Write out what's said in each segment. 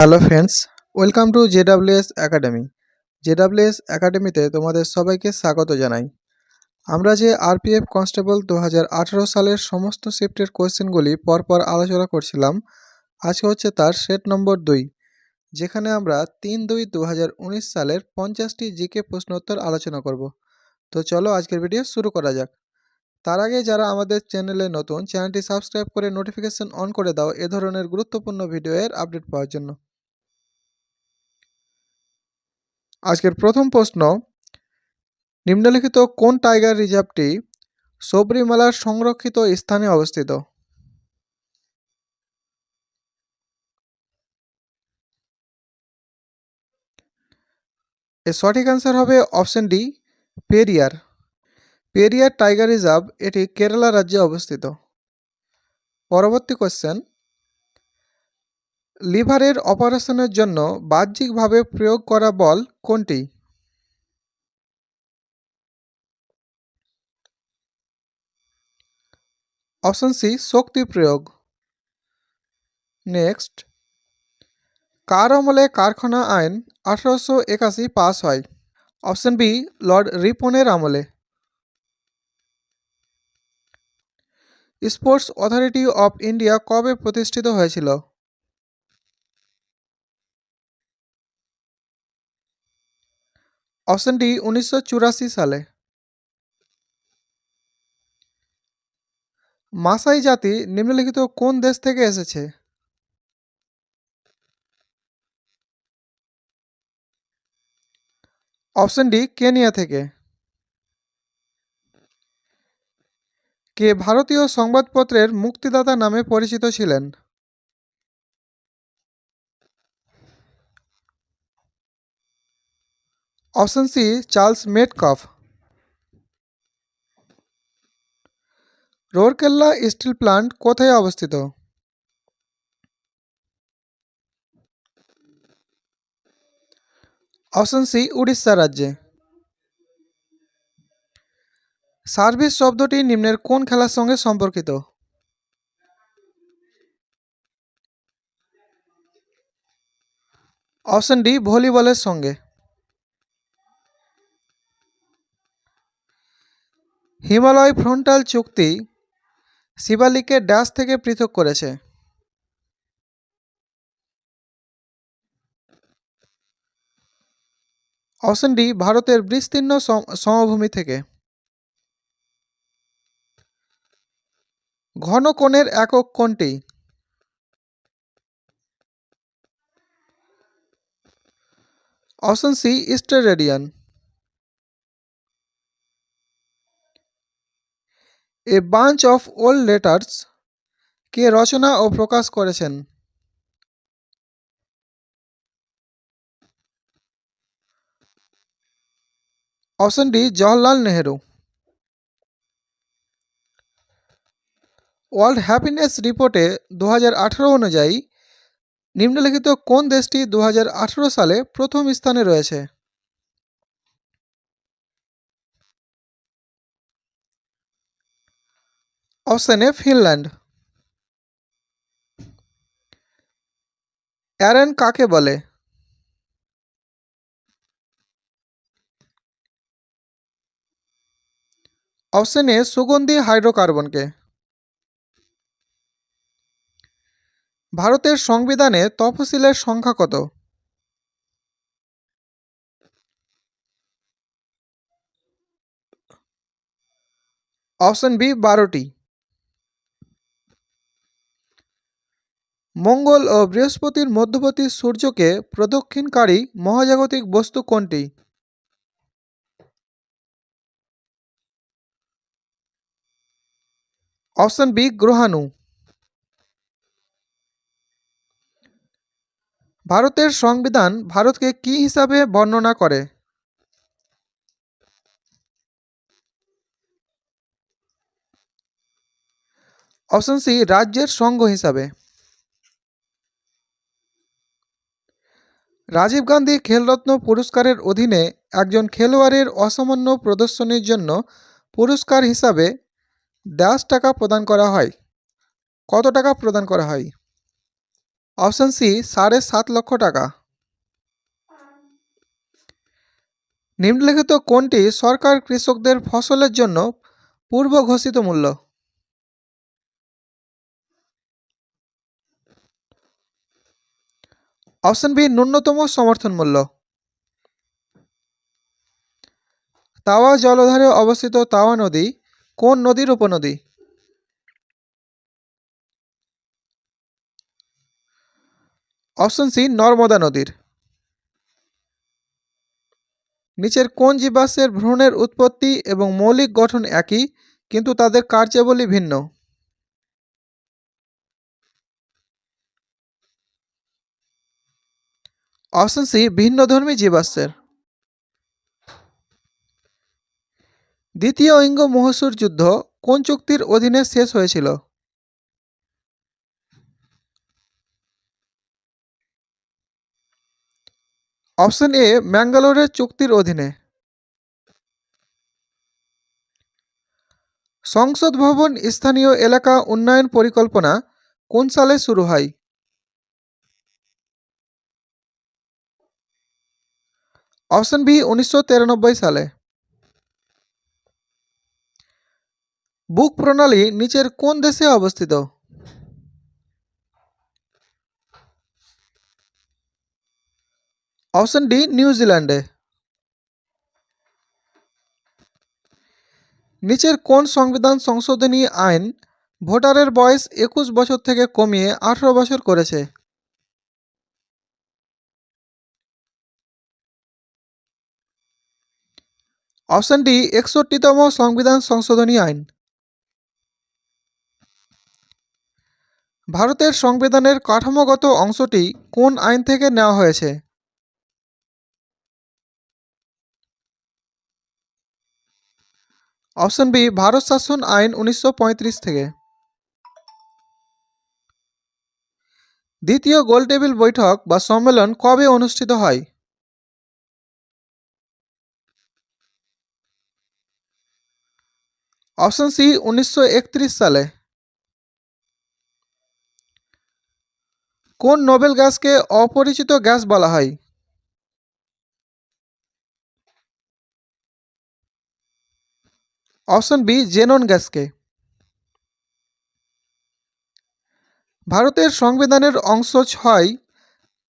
Hello friends, welcome to JWS academy. JWS একাডেমিতে তোমাদের সবাইকে স্বাগত জানাই। আমরা যে আরপিএফ কনস্টেবল 2018 সালের সমস্ত শিফটের কোয়েশ্চেনগুলি পরপর আলোচনা করছিলাম, আজকে হচ্ছে তার সেট নম্বর 2, যেখানে আমরা 3-2-2019 সালের 50টি জিকে প্রশ্নোত্তর আলোচনা করব। তো চলো আজকের ভিডিও শুরু করা যাক। তার আগে যারা আমাদের চ্যানেলে নতুন, চ্যানেলটি সাবস্ক্রাইব করে নোটিফিকেশন অন করে দাও এ ধরনের গুরুত্বপূর্ণ ভিডিওর আপডেট পাওয়ার জন্য। আজকের প্রথম প্রশ্ন, নিম্নলিখিত কোন টাইগার রিজার্ভটি সবরিমালার সংরক্ষিত স্থানে অবস্থিত? এর সঠিক অ্যান্সার হবে option D, Periyar. Periyar tiger reserve এটি কেরালা রাজ্যে অবস্থিত। পরবর্তী কোশ্চেন, লিভারের অপারেশনের জন্য বাহ্যিকভাবে প্রয়োগ করা বল কোনটি? অপশন সি, শক্তি প্রয়োগ। নেক্সট, কার আমলে কারখানা আইন 1881 পাস হয়? অপশন বি, লর্ড রিপনের আমলে। স্পোর্টস অথরিটি অফ ইন্ডিয়া কবে প্রতিষ্ঠিত হয়েছিল? অপশন ডি, 1984 সালে। মাসাই জাতি নিম্নলিখিত কোন দেশ থেকে এসেছে? অপশন ডি, কেনিয়া থেকে। কে ভারতীয় সংবাদপত্রের মুক্তিদাতা নামে পরিচিত ছিলেন? Option C, Charles Metcalfe. Rourkela steel plant কোথায় অবস্থিত? অপশন সি, উড়িষ্যা রাজ্যে। সার্ভিস শব্দটি নিম্নের কোন খেলার সঙ্গে সম্পর্কিত? অপশন ডি, ভলিবলের সঙ্গে। হিমালয় ফ্রন্টাল চুক্তি শিবালিককে ড্যাশ থেকে পৃথক করেছে? অপশন ডি, ভারতের বিস্তীর্ণ সমভূমি থেকে। ঘন কোণের একক কোনটি? Option C, steradian. A bunch of old letters কে রচনা ও প্রকাশ করেছেন? Option D, Jawaharlal Nehru. World happiness রিপোর্টে 2018 অনুযায়ী নিম্নলিখিত কোন দেশটি 2018 সালে প্রথম স্থানে রয়েছে? Option A, Finland. অ্যারেন কাকে বলে? অপশন এ, সুগন্ধি হাইড্রোকার্বনকে। ভারতের সংবিধানে তফসিলের সংখ্যা কত? Option B, 12টি। মঙ্গল ও বৃহস্পতির মধ্যবর্তী সূর্যকে প্রদক্ষিণকারী মহাজাগতিক বস্তু কোনটি? অপশন বি, গ্রহাণু। ভারতের সংবিধান ভারতকে কি হিসাবে বর্ণনা করে? অপশন সি, রাজ্যের সংঘ হিসাবে। রাজীব গান্ধী খেলরত্ন পুরস্কারের অধীনে একজন খেলোয়াড়ের অসামান্য প্রদর্শনীর জন্য পুরস্কার হিসাবে টাকা প্রদান করা হয়? কত টাকা প্রদান করা হয়? অপশন সি 7.5 লক্ষ টাকা। নিম্নলিখিত কোনটি সরকার কৃষকদের ফসলের জন্য পূর্ব ঘোষিত মূল্য? অপশন বি ন্যূনতম সমর্থন মূল্য। তাওয়া জলধারে অবস্থিত তাওয়া নদী কোন নদীর উপনদী? অপশন সি নর্মদা নদীর। নিচের কোন জীবাশ্মের ভ্রূণের উৎপত্তি এবং মৌলিক গঠন একই কিন্তু তাদের কার্যাবলী ভিন্ন? অপশন সি ভিন্নধর্মী জীবাশ্মের। দ্বিতীয় ইঙ্গ মহীশূর যুদ্ধ কোন চুক্তির অধীনে শেষ হয়েছিল? অপশন এ ম্যাঙ্গালোরের চুক্তির অধীনে। সংসদ ভবন স্থানীয় এলাকা উন্নয়ন পরিকল্পনা কোন সালে শুরু হয়? অপশন বি 1993 সালে। বুক প্রণালী নিচের কোন দেশে অবস্থিত? অপশন ডি নিউজিল্যান্ডে। নিচের কোন সংবিধান সংশোধনী আইন ভোটারের বয়স 21 বছর থেকে কমিয়ে 18 বছর করেছে? অপশন ডি 61তম সংবিধান সংশোধনী আইন। ভারতের সংবিধানের কাঠামোগত অংশটি কোন আইন থেকে নেওয়া হয়েছে? অপশন বি ভারত শাসন আইন 1935 থেকে। দ্বিতীয় গোলটেবিল বৈঠক বা সম্মেলন কবে অনুষ্ঠিত হয়? অপশন সি 1931 সালে। কোন নোবেল গ্যাসকে অপরিচিত গ্যাস বলা হয়? অপশন বি জেনন গ্যাসকে। ভারতের সংবিধানের অংশ 6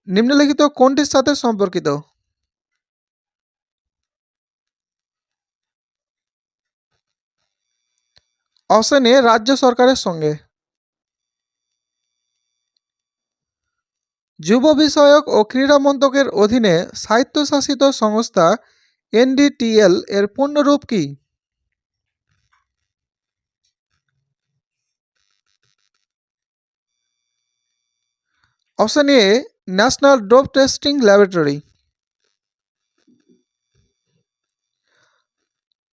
নিম্নলিখিত কোনটির সাথে সম্পর্কিত? অপশন এ রাজ্য সরকারের সঙ্গে। যুব বিষয়ক ও ক্রীড়া মন্ত্রকের অধীনে স্বায়ত্তশাসিত সংস্থা এনডিটিএল এর পূর্ণরূপ কি? Option a national dope testing laboratory.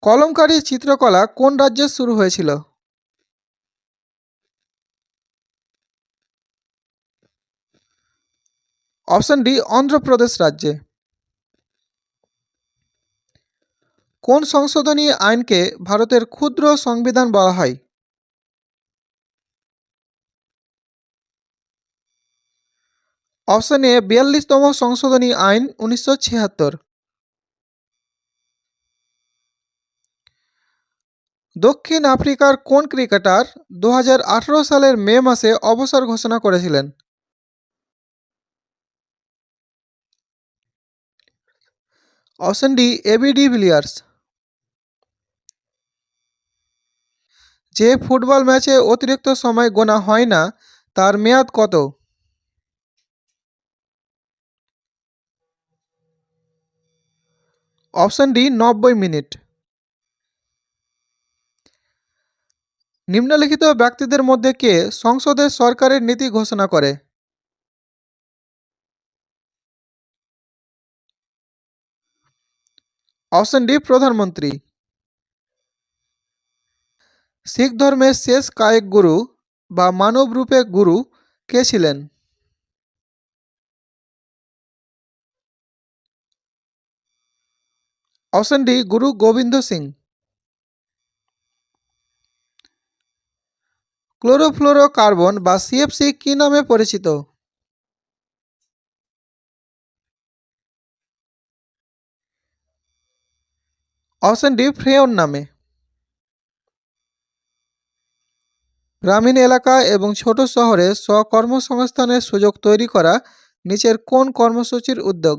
Kalamkari চিত্রকলা কোন রাজ্যে শুরু হয়েছিল? অপশন ডি অন্ধ্রপ্রদেশ রাজ্যে। কোন সংশোধনী আইনকে ভারতের ক্ষুদ্র সংবিধান বলা হয়? অপশন এ 42তম সংশোধনী আইন 1976। দক্ষিণ আফ্রিকার কোন ক্রিকেটার 2018 সালের মে মাসে অবসর ঘোষণা করেছিলেন? Option D AB de Villiers. যে ফুটবল ম্যাচে অতিরিক্ত সময় গোনা হয় না তার মেয়াদ কত? অপশন ডি 90 মিনিট। নিম্নলিখিত ব্যক্তিদের মধ্যে কে সংসদে সরকারের নীতি ঘোষণা করে? অপশন ডি প্রধানমন্ত্রী। শিখ ধর্মের শেষ কায়েক গুরু বা মানব রূপে গুরু কে ছিলেন? Option D Guru Gobind Singh. Chlorofluorocarbon বা সিএফসি কি নামে পরিচিত? অপশন ডি ফ্রেয়ন নামে। গ্রামীণ এলাকা এবং ছোট শহরে স্বকর্মসংস্থানের সুযোগ তৈরি করা নিচের কোন কর্মসূচির উদ্যোগ?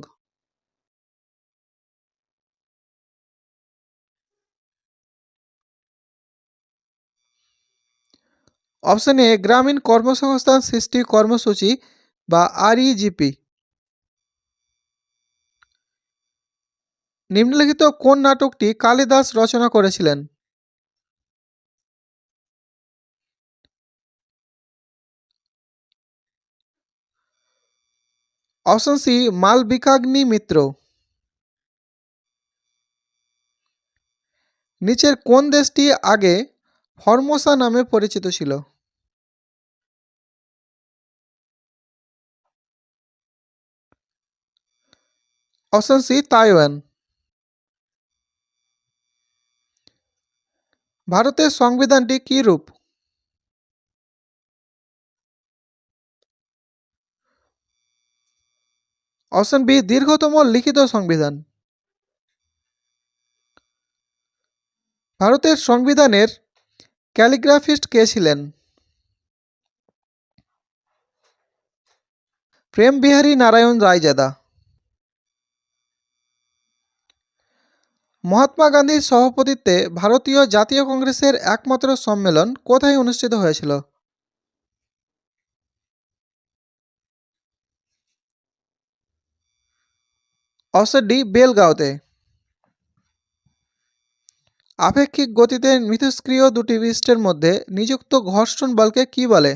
অপশন এ গ্রামীণ কর্মসংস্থান সৃষ্টি কর্মসূচি বা REGP। নিম্নলিখিত কোন নাটকটি কালিদাস রচনা করেছিলেন? Option C Malavikagnimitra. নিচের কোন দেশটি আগে ফর্মোসা নামে পরিচিত ছিল? Option C Taiwan. ভারতের সংবিধানটি কী রূপ? অপশন বি দীর্ঘতম লিখিত সংবিধান। ভারতের সংবিধানের ক্যালিগ্রাফিস্ট কে ছিলেন? প্রেম বিহারী নারায়ণ রায়জাদা। মহাত্মা গান্ধীর সভাপতিত্বে ভারতীয় জাতীয় কংগ্রেসের একমাত্র সম্মেলন কোথায় অনুষ্ঠিত হয়েছিল? অপশন ডি বেলগাঁওতে। আপেক্ষিক গতিতে মিথস্ক্রিয় দুটি পৃষ্ঠের মধ্যে নিযুক্ত ঘর্ষণ বলকে কী বলে?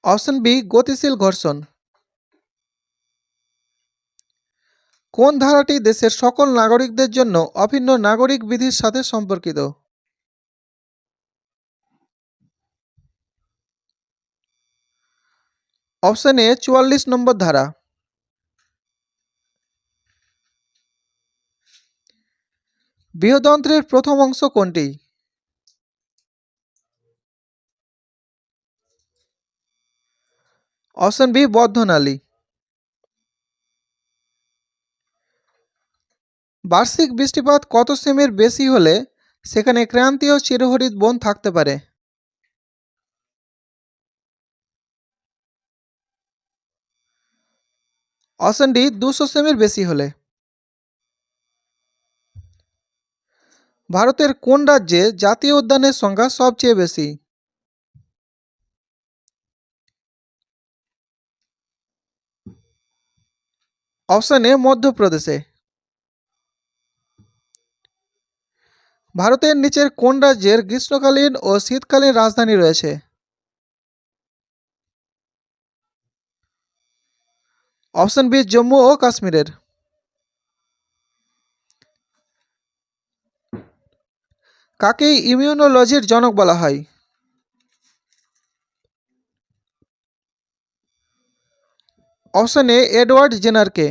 অপশন বি গতিশীল ঘর্ষণ। কোন ধারাটি দেশের সকল নাগরিকদের জন্য অভিন্ন নাগরিক বিধির সাথে সম্পর্কিত? অপশন এ 44 নম্বর ধারা। বৃহদন্ত্রের প্রথম অংশ কোনটি? অপশন বি বদ্ধনালী। বার্ষিক বৃষ্টিপাত কত সেমির বেশি হলে সেখানে ক্রান্তীয় চিরহরিৎ বন থাকতে পারে? অপশন ডি 200 সেমির বেশি হলে। ভারতের কোন রাজ্যে জাতীয় উদ্যানের সংখ্যা সবচেয়ে বেশি? অপশন এ মধ্যপ্রদেশে। ভারতের নিচের কোন রাজ্যের গ্রীষ্মকালীন ও শীতকালীন রাজধানী রয়েছে? অপশন বি জম্মু ও কাশ্মীরের। কাকে ইমিউনোলজির জনক বলা হয়? অপশন এ এডওয়ার্ড জেনারকে।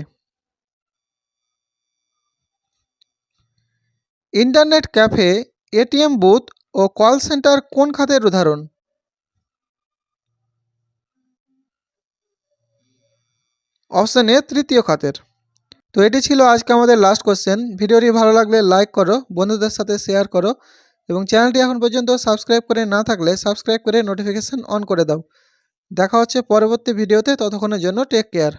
ইন্টারনেট ক্যাফে, এটিএম বুথ ও কল সেন্টার কোন খাতের উদাহরণ? অপশন এ তৃতীয় খাতের। তো এটি ছিল আজকে আমাদের লাস্ট কোশ্চেন। ভিডিওটি ভালো লাগলে লাইক করো, বন্ধুদের সাথে শেয়ার করো এবং চ্যানেলটি এখন পর্যন্ত সাবস্ক্রাইব করে না থাকলে সাবস্ক্রাইব করে নোটিফিকেশান অন করে দাও। দেখা হচ্ছে পরবর্তী ভিডিওতে, ততক্ষণের জন্য টেক কেয়ার।